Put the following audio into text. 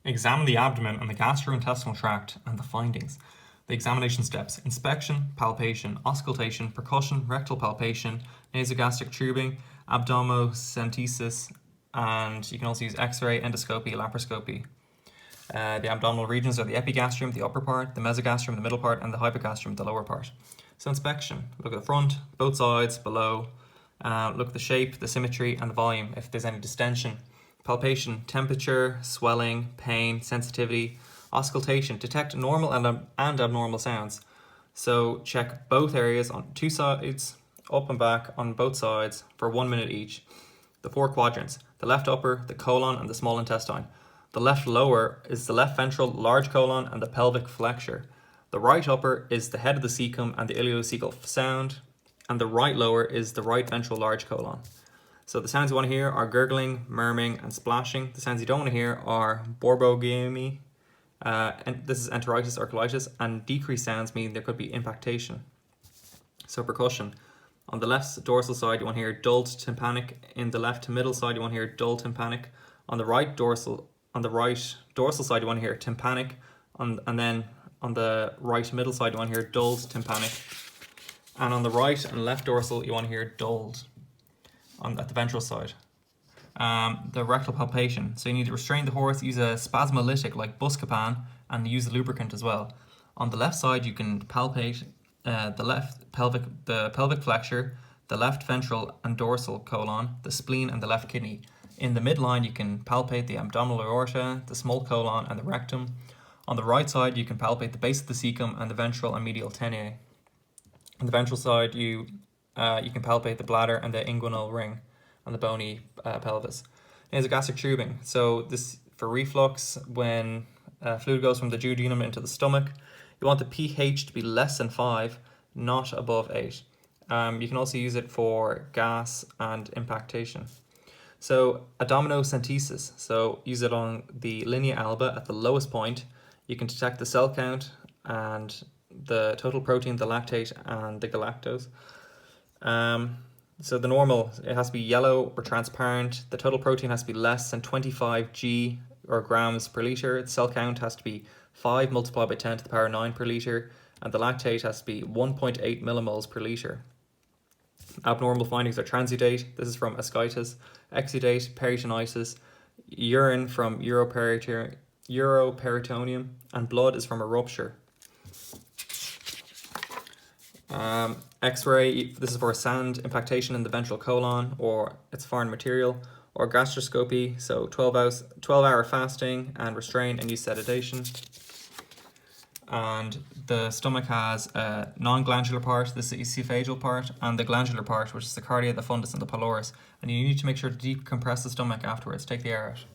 Examine the abdomen and the gastrointestinal tract and the findings. The examination steps: inspection, palpation, auscultation, percussion, rectal palpation, nasogastric tubing, abdominocentesis, and you can also use X-ray, endoscopy, laparoscopy. The abdominal regions are the epigastrium, the upper part, the mesogastrium, the middle part, and the hypogastrium, the lower part. So inspection: look at the front, both sides, below. Look at the shape, the symmetry, and the volume, if there's any distension. Palpation: temperature, swelling, pain, sensitivity. Auscultation: detect normal and abnormal sounds. So check both areas on two sides, up and back on both sides for 1 minute each. The 4 quadrants: the left upper, the colon, and the small intestine. The left lower is the left ventral, large colon, and the pelvic flexure. The right upper is the head of the cecum and the ileocecal sound, and the right lower is the right ventral, large colon. So the sounds you want to hear are gurgling, murmuring, and splashing. The sounds you don't want to hear are borborygmi, and this is enteritis or colitis, and decreased sounds mean there could be impactation. So percussion: on the left dorsal side you want to hear dulled tympanic. In the left middle side you want to hear dull tympanic. On the right dorsal side you want to hear tympanic, and then on the right middle side you want to hear dulled tympanic. And on the right and left dorsal you want to hear dulled at the ventral side. The rectal palpation: so you need to restrain the horse, use a spasmolytic like Buscopan, and use a lubricant as well. On the left side you can palpate the pelvic flexure, the left ventral and dorsal colon, the spleen, and the left kidney. In the midline you can palpate the abdominal aorta, the small colon, and the rectum. On the right side you can palpate the base of the cecum and the ventral and medial tennae. On the ventral side you can palpate the bladder and the inguinal ring and the bony pelvis. Nasogastric tubing: so this for reflux, when fluid goes from the duodenum into the stomach. You want the pH to be less than 5, not above 8. You can also use it for gas and impactation. So abdominocentesis: so use it on the linea alba at the lowest point. You can detect the cell count and the total protein, the lactate, and the galactose. So the normal, it has to be yellow or transparent. The total protein has to be less than 25 g or grams per liter. The cell count has to be 5 multiplied by 10 to the power 9 per liter, and the lactate has to be 1.8 millimoles per liter. Abnormal findings are transudate: this is from ascites; exudate, peritonitis; urine from uroperitoneum; and blood is from a rupture. X-ray: this is for sand impactation in the ventral colon or its foreign material. Or gastroscopy: so 12-hour fasting and restrain and use sedation. And the stomach has a non-glandular part, this is the esophageal part, and the glandular part, which is the cardia, the fundus, and the pylorus. And you need to make sure to decompress the stomach afterwards. Take the air out.